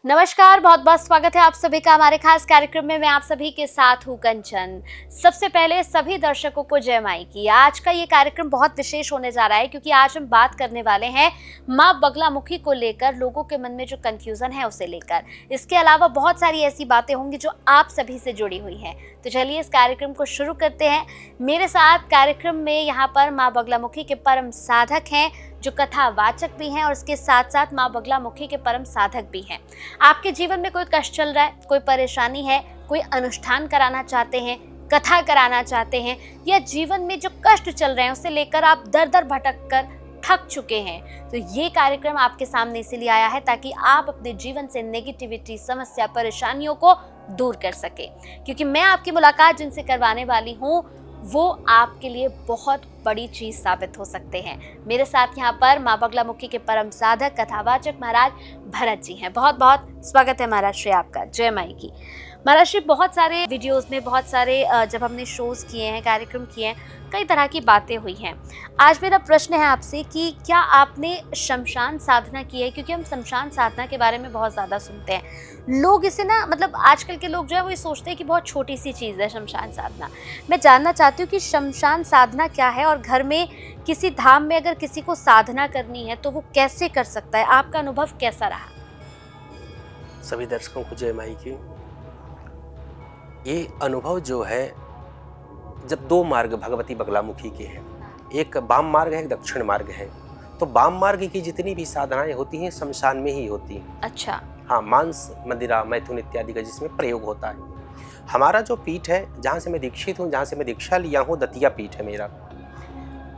नमस्कार, बहुत बहुत स्वागत है आप सभी का हमारे खास कार्यक्रम में। मैं आप सभी के साथ हूँ कंचन। सबसे पहले सभी दर्शकों को जय माई की। आज का ये कार्यक्रम बहुत विशेष होने जा रहा है क्योंकि आज हम बात करने वाले हैं माँ बगलामुखी को लेकर, लोगों के मन में जो कंफ्यूजन है उसे लेकर। इसके अलावा बहुत सारी ऐसी बातें होंगी जो आप सभी से जुड़ी हुई हैं। तो चलिए इस कार्यक्रम को शुरू करते हैं। मेरे साथ कार्यक्रम में यहाँ पर माँ बगलामुखी के परम साधक हैं, जो कथावाचक भी हैं और इसके साथ साथ माँ बगलामुखी के परम साधक भी हैं। आपके जीवन में कोई कष्ट चल रहा है, कोई परेशानी है, कोई अनुष्ठान कराना चाहते हैं, कथा कराना चाहते हैं, या जीवन में जो कष्ट चल रहे हैं उसे लेकर आप दर दर भटक कर थक चुके हैं, तो ये कार्यक्रम आपके सामने इसीलिए आया है ताकि आप अपने जीवन से नेगेटिविटी, समस्या, परेशानियों को दूर कर सके। क्योंकि मैं आपकी मुलाकात जिनसे करवाने वाली हूँ वो आपके लिए बहुत बड़ी चीज साबित हो सकते हैं। मेरे साथ यहाँ पर माँ बगलामुखी के परम साधक कथावाचक महाराज भरत जी हैं। बहुत बहुत स्वागत है महाराज श्री आपका। जय माई की। महाराज श्री, बहुत सारे वीडियोस में, बहुत सारे जब हमने शोज किए हैं, कार्यक्रम किए हैं, कई तरह की बातें हुई हैं। आज मेरा प्रश्न है आपसे कि क्या आपने शमशान साधना की है? क्योंकि हम शमशान साधना के बारे में बहुत ज़्यादा सुनते हैं। लोग इसे ना, मतलब आजकल के लोग जो है वो ये सोचते हैं कि बहुत छोटी सी चीज़ है शमशान साधना। मैं जानना चाहती हूँ कि शमशान साधना क्या है, और घर में किसी धाम में अगर किसी को साधना करनी है तो वो कैसे कर सकता है? आपका अनुभव कैसा रहा? सभी दर्शकों को जय माई की। ये अनुभव जो है, जब दो मार्ग भगवती बगलामुखी के हैं, एक वाम मार्ग है, एक दक्षिण मार्ग है। तो वाम मार्ग की जितनी भी साधनाएं होती हैं शमशान में ही होती हैं। अच्छा। हाँ, मांस, मदिरा, मैथुन इत्यादि का जिसमें प्रयोग होता है। हमारा जो पीठ है, जहाँ से मैं दीक्षित हूँ, जहाँ से मैं दीक्षा लिया हूँ, दतिया पीठ है मेरा।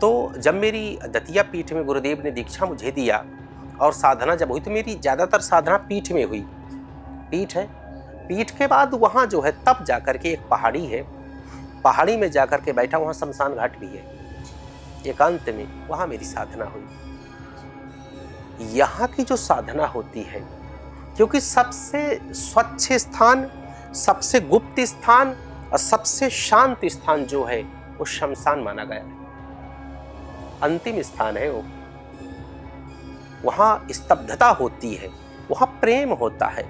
तो जब मेरी दतिया पीठ में गुरुदेव ने दीक्षा मुझे दिया और साधना जब हुई, तो मेरी ज़्यादातर साधना पीठ में हुई। पीठ है, पीठ के बाद वहाँ जो है तब जाकर के एक पहाड़ी है, पहाड़ी में जाकर के बैठा, वहाँ शमशान घाट भी है, एकांत में, वहाँ मेरी साधना हुई। यहाँ की जो साधना होती है, क्योंकि सबसे स्वच्छ स्थान, सबसे गुप्त स्थान और सबसे शांत स्थान जो है वो शमशान माना गया है। अंतिम स्थान है वो। वहाँ स्तब्धता होती है, वहाँ प्रेम होता है,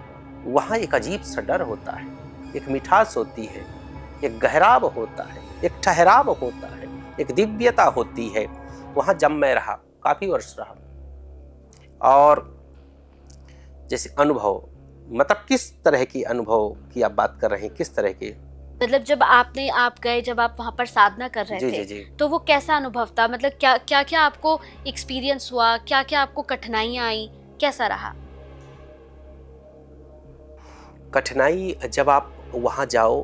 वहाँ एक अजीब सा डर होता है, एक मिठास होती है, एक गहराव होता है, एक ठहराव होता है, एक दिव्यता होती है। वहाँ जब मैं रहा, काफ़ी वर्ष रहा। और जैसे अनुभव, मतलब किस तरह की अनुभव की आप बात कर रहे हैं, किस तरह के? मतलब जब आप गए, जब आप वहाँ पर साधना कर रहे थे, जी। तो वो कैसा अनुभव था? मतलब क्या क्या आपको एक्सपीरियंस हुआ, क्या क्या आपको कठिनाइयाँ आई, कैसा रहा? कठिनाई, जब आप वहाँ जाओ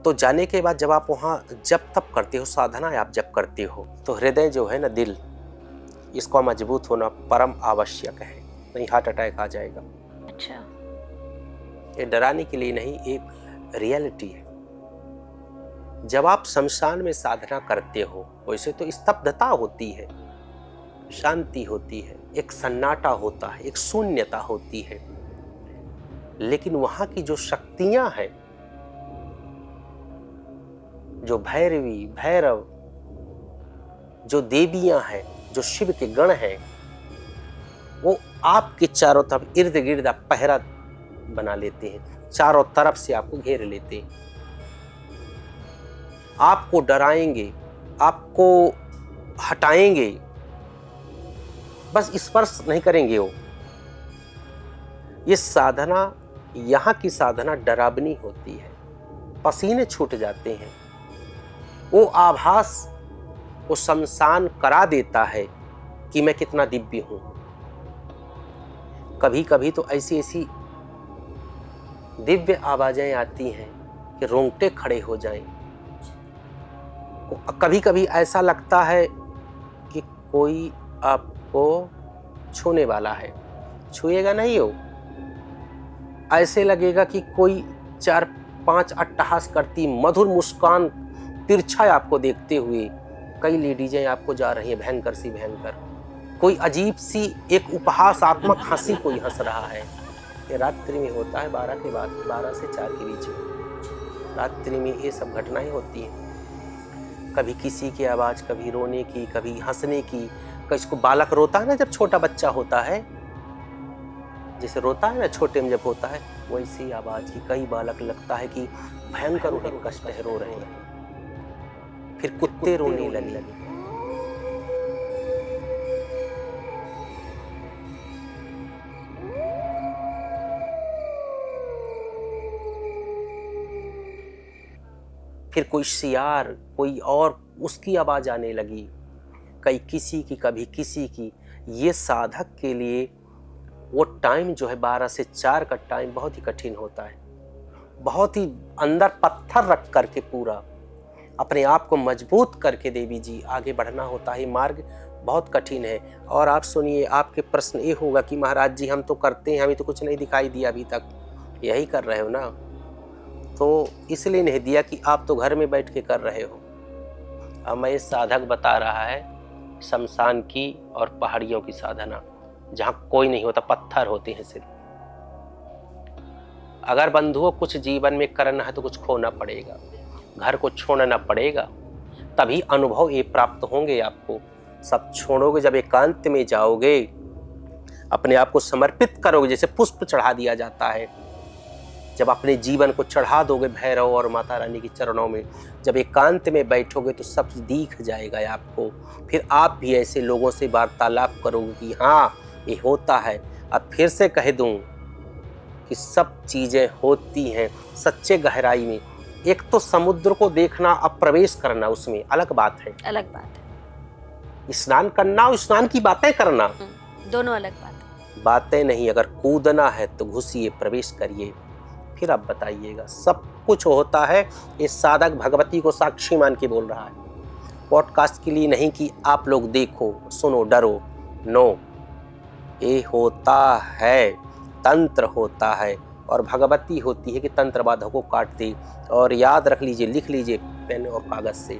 तो जाने के बाद जब आप वहाँ जब तब करते हो साधना, आप जब करते हो तो हृदय जो है ना, दिल, इसका मजबूत होना परम आवश्यक है, नहीं हार्ट अटैक आ जाएगा। अच्छा। ये डराने के लिए नहीं, एक रियलिटी है। जब आप शमशान में साधना करते हो, वैसे तो स्तब्धता होती है, शांति होती है, एक सन्नाटा होता है, एक शून्यता होती है, लेकिन वहां की जो शक्तियां हैं, जो भैरवी, भैरव, जो देवियां हैं, जो शिव के गण हैं, वो आपके चारों तरफ इर्द गिर्द पहरा बना लेते हैं, चारों तरफ से आपको घेर लेते हैं, आपको डराएंगे, आपको हटाएंगे, बस स्पर्श नहीं करेंगे वो। ये साधना, यहाँ की साधना डरावनी होती है, पसीने छूट जाते हैं। वो आभास, वो शमशान करा देता है कि मैं कितना दिव्य हूँ। कभी कभी तो ऐसी ऐसी दिव्य आवाजें आती हैं कि रोंगटे खड़े हो जाएं। कभी कभी ऐसा लगता है कि कोई आपको छूने वाला है, छुएगा नहीं हो, ऐसे लगेगा कि कोई 4-5 अट्टहास करती मधुर मुस्कान तिरछा आपको देखते हुए कई लेडीजें आपको जा रही हैं, भयंकर सी भयंकर, कोई अजीब सी एक उपहासात्मक हंसी कोई हंस रहा है। ये रात्रि में होता है, 12 के बाद, 12 से 4 के बीच में रात्रि में ये सब घटनाएं होती हैं। कभी किसी की आवाज़, कभी रोने की, कभी हंसने की, किसी को बालक रोता है ना, जब छोटा बच्चा होता है जैसे रोता है ना छोटे में जब होता है, वैसी आवाज की कई बालक लगता है कि भयंकर उन्हें कष्ट है, रो रहे हैं। फिर कुत्ते रोने लगे। फिर कोई सियार, कोई और उसकी आवाज आने लगी, कई किसी की, कभी किसी की। ये साधक के लिए वो टाइम जो है 12 से 4 का टाइम बहुत ही कठिन होता है। बहुत ही अंदर पत्थर रख करके पूरा अपने आप को मजबूत करके देवी जी आगे बढ़ना होता है। मार्ग बहुत कठिन है। और आप सुनिए, आपके प्रश्न ये होगा कि महाराज जी हम तो करते हैं, हमें तो कुछ नहीं दिखाई दिया अभी तक। यही कर रहे हो ना, तो इसलिए नहीं दिया कि आप तो घर में बैठ के कर रहे हो। अब मैं इस साधक बता रहा है शमशान की और पहाड़ियों की साधना, जहाँ कोई नहीं होता, पत्थर होते हैं सिर्फ। अगर बंधुओं कुछ जीवन में करना है तो कुछ खोना पड़ेगा, घर को छोड़ना पड़ेगा, तभी अनुभव ये प्राप्त होंगे आपको। सब छोड़ोगे जब एकांत में जाओगे, अपने आप को समर्पित करोगे, जैसे पुष्प चढ़ा दिया जाता है, जब अपने जीवन को चढ़ा दोगे भैरव और माता रानी के चरणों में, जब एकांत में बैठोगे तो सब दिख जाएगा आपको। फिर आप भी ऐसे लोगों से वार्तालाप करोगे कि हाँ ये होता है। अब फिर से कह दूं कि सब चीजें होती हैं सच्चे गहराई में। एक तो समुद्र को देखना, अब प्रवेश करना उसमें अलग बात है, अलग बात है। स्नान करना और स्नान की बातें करना दोनों अलग बात है। बातें नहीं। अगर कूदना है तो घुसिए, प्रवेश करिए, फिर आप बताइएगा। सब कुछ होता है। ये साधक भगवती को साक्षी मान के बोल रहा है, पॉडकास्ट के लिए नहीं कि आप लोग देखो सुनो डरो। नो, ये होता है, तंत्र होता है और भगवती होती है कि तंत्र बाधा को काट दे। और याद रख लीजिए, लिख लीजिए पेन और कागज से,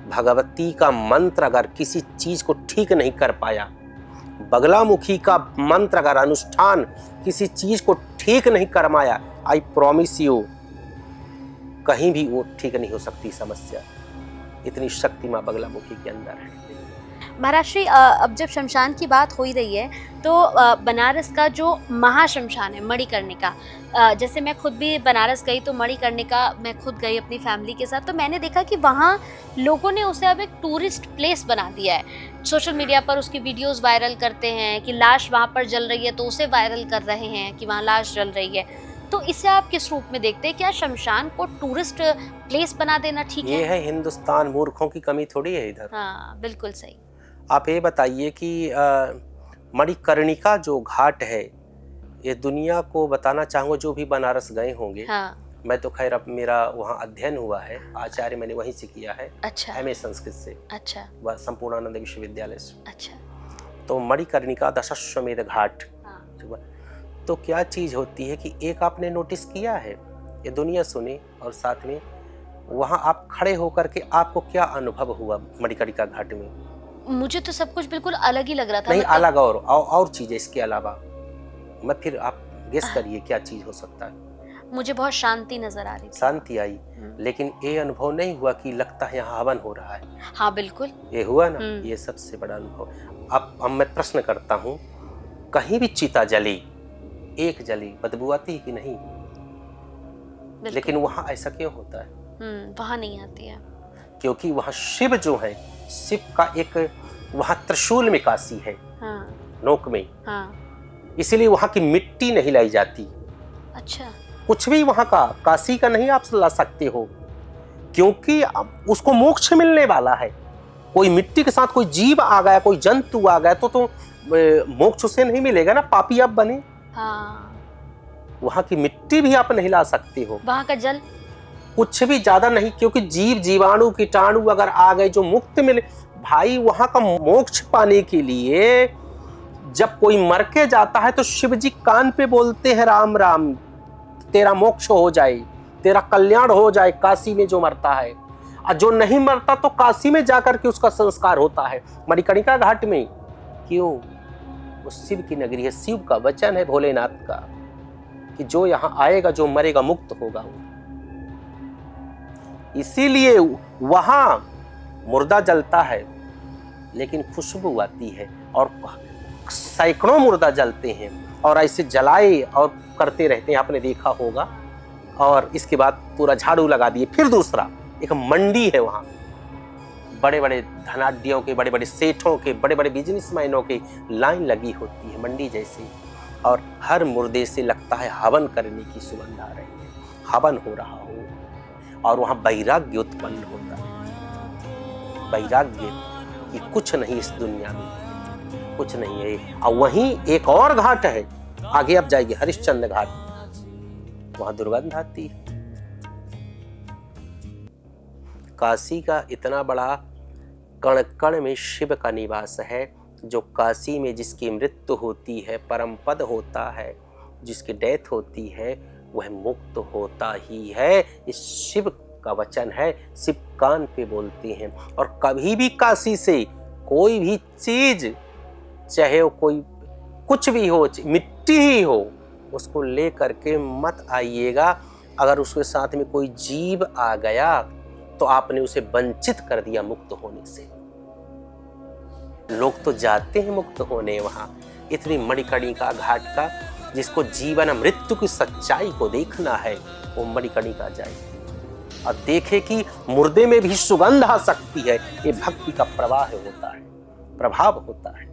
भगवती का मंत्र अगर किसी चीज को ठीक नहीं कर पाया, बगलामुखी का मंत्र अगर अनुष्ठान किसी चीज को ठीक नहीं कर पाया, आई प्रॉमिस यू कहीं भी वो ठीक नहीं हो सकती समस्या। इतनी शक्ति माँ बगलामुखी के अंदर है। महाराज श्री, अब जब शमशान की बात हो ही रही है तो बनारस का जो महाशमशान है मणिकर्णिका, जैसे मैं खुद भी बनारस गई तो मणिकर्णिका मैं खुद गई अपनी फैमिली के साथ, तो मैंने देखा कि वहाँ लोगों ने उसे अब एक टूरिस्ट प्लेस बना दिया है। सोशल मीडिया पर उसकी वीडियोस वायरल करते हैं कि लाश वहाँ पर जल रही है तो उसे वायरल कर रहे हैं कि वहाँ लाश जल रही है। तो इसे आप किस रूप में देखते हैं? क्या शमशान को टूरिस्ट प्लेस बना देना ठीक है? ये है हिंदुस्तान, मूर्खों की कमी थोड़ी है इधर। हाँ बिल्कुल सही। आप ये बताइए कि मणिकर्णिका जो घाट है, ये दुनिया को बताना चाहूँगा जो भी बनारस गए होंगे। हाँ। मैं तो खैर अब मेरा वहाँ अध्ययन हुआ है, आचार्य मैंने वहीं से किया है। अच्छा। MA संस्कृत से। अच्छा। वह संपूर्णानंद विश्वविद्यालय से। अच्छा। तो मणिकर्णिका दशाश्वमेध घाट। हाँ। तो क्या चीज़ होती है कि एक आपने नोटिस किया है, ये दुनिया सुने, और साथ में वहाँ आप खड़े होकर के आपको क्या अनुभव हुआ मणिकर्णिका घाट में? मुझे तो सब कुछ बिल्कुल अलग ही लग रहा था। नहीं, मतलब अलग और चीज़ है इसके अलावा। मैं फिर आप गेस करिए क्या चीज़ हो सकता है। मुझे बहुत शांति नजर आ रही थी। शांति आई, लेकिन ये अनुभव नहीं हुआ कि लगता है यहाँ हवन हो रहा है। हाँ बिल्कुल, ये हुआ ना, ये सबसे बड़ा अनुभव। अब मैं प्रश्न करता हूँ, कहीं भी चिता जली, एक जली, बदबू आती है कि नहीं? लेकिन वहाँ ऐसा क्यों होता है? वहाँ नहीं आती है। क्योंकि वहाँ शिव जो है, शिव का एक वहाँ त्रिशूल में काशी है। हाँ। नोक में। हाँ। इसीलिए वहाँ की मिट्टी नहीं लाई जाती। अच्छा। कुछ भी वहाँ का काशी का नहीं आप ला सकते हो, क्योंकि उसको मोक्ष मिलने वाला है। कोई मिट्टी के साथ कोई जीव आ गया, कोई जंतु आ गया तो मोक्ष उसे नहीं मिलेगा ना, पापी आप बने। हाँ। वहाँ की मिट्टी भी आप नहीं ला सकते हो। वहाँ का जल कुछ भी ज्यादा नहीं, क्योंकि जीव जीवाणु कीटाणु अगर आ गए जो मुक्त मिले, भाई वहाँ का मोक्ष पाने के लिए जब कोई मर के जाता है तो शिव जी कान पे बोलते हैं राम राम, तेरा मोक्ष हो जाए, तेरा कल्याण हो जाए। काशी में जो मरता है, और जो नहीं मरता तो काशी में जाकर के उसका संस्कार होता है। मणिकर्णिका घाट में क्यों? वो शिव की नगरी है, शिव का वचन है भोलेनाथ का कि जो यहाँ आएगा, जो मरेगा, मुक्त होगा। इसीलिए वहां मुर्दा जलता है लेकिन खुशबू आती है, और सैकड़ों मुर्दा जलते हैं और ऐसे जलाए और करते रहते हैं, आपने देखा होगा। और इसके बाद पूरा झाड़ू लगा दिए। फिर दूसरा एक मंडी है, वहाँ बड़े बड़े धनाढ्यों के, बड़े बड़े सेठों के, बड़े बड़े बिजनेसमैनों की लाइन लगी होती है मंडी जैसी, और हर मुर्दे से लगता है हवन करने की सुगंध आ रही है, हवन हो रहा हो। और वहाँ वैराग्य उत्पन्न होता है, वैराग्य कि कुछ नहीं इस दुनिया में, कुछ नहीं है। और वहीं एक और घाट है, आगे आप जाइए, हरिश्चंद्र घाट, वहां दुर्गंध आती है। काशी का इतना बड़ा कण कण में शिव का निवास है। जो काशी में जिसकी मृत्यु होती है, परम पद होता है, जिसकी डेथ होती है, वह मुक्त होता ही है। इस शिव का वचन है, शिव कान पे बोलते हैं। और कभी भी काशी से कोई भी चीज, चाहे वो कोई कुछ भी हो, मिट्टी ही हो, उसको ले करके मत आइएगा। अगर उसके साथ में कोई जीव आ गया तो आपने उसे वंचित कर दिया मुक्त होने से। लोग तो जाते हैं मुक्त होने वहां, इतनी मणिकर्णिका घाट का, जिसको जीवन मृत्यु की सच्चाई को देखना है, वो मणिकर्णिका जाए और देखे कि मुर्दे में भी सुगंध आ सकती है। ये भक्ति का प्रवाह होता है, प्रभाव होता है,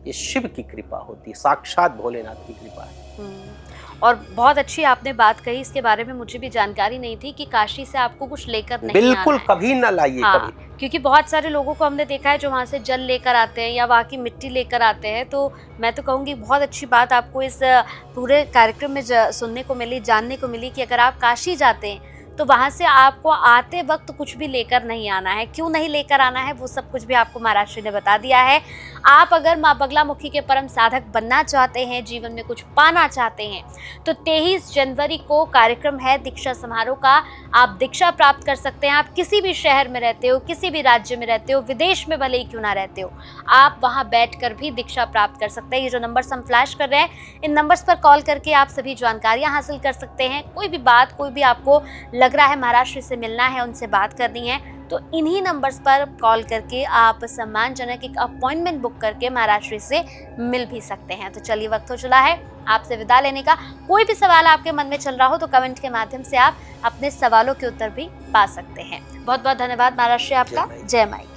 ये शिव की कृपा होती है, साक्षात भोलेनाथ की कृपा है। और बहुत अच्छी आपने बात कही, इसके बारे में मुझे भी जानकारी नहीं थी कि काशी से आपको कुछ लेकर नहीं बिल्कुल आना है। कभी ना लाइए। हाँ, कभी, क्योंकि बहुत सारे लोगों को हमने देखा है जो वहाँ से जल लेकर आते हैं या वहाँ की मिट्टी लेकर आते हैं। तो मैं तो कहूँगी बहुत अच्छी बात आपको इस पूरे कार्यक्रम में सुनने को मिली, जानने को मिली कि अगर आप काशी जाते हैं तो वहाँ से आपको आते वक्त कुछ भी लेकर नहीं आना है। क्यों नहीं लेकर आना है वो सब कुछ भी आपको महाराज श्री ने बता दिया है। आप अगर माँ बगलामुखी के परम साधक बनना चाहते हैं, जीवन में कुछ पाना चाहते हैं, तो 23 जनवरी को कार्यक्रम है दीक्षा समारोह का। आप दीक्षा प्राप्त कर सकते हैं। आप किसी भी शहर में रहते हो, किसी भी राज्य में रहते हो, विदेश में भले ही क्यों ना रहते हो, आप वहाँ बैठकर भी दीक्षा प्राप्त कर सकते हैं। ये जो नंबर्स हम फ्लैश कर रहे हैं, इन नंबर्स पर कॉल करके आप सभी जानकारियाँ हासिल कर सकते हैं। कोई भी बात, कोई भी आपको लग रहा है महाराज श्री से मिलना है, उनसे बात करनी है, तो इन्हीं नंबर्स पर कॉल करके आप सम्मानजनक एक अपॉइंटमेंट बुक करके महाराज श्री से मिल भी सकते हैं। तो चलिए, वक्त हो चला है आपसे विदा लेने का। कोई भी सवाल आपके मन में चल रहा हो तो कमेंट के माध्यम से आप अपने सवालों के उत्तर भी पा सकते हैं। बहुत बहुत धन्यवाद महाराज श्री आपका। जय माई।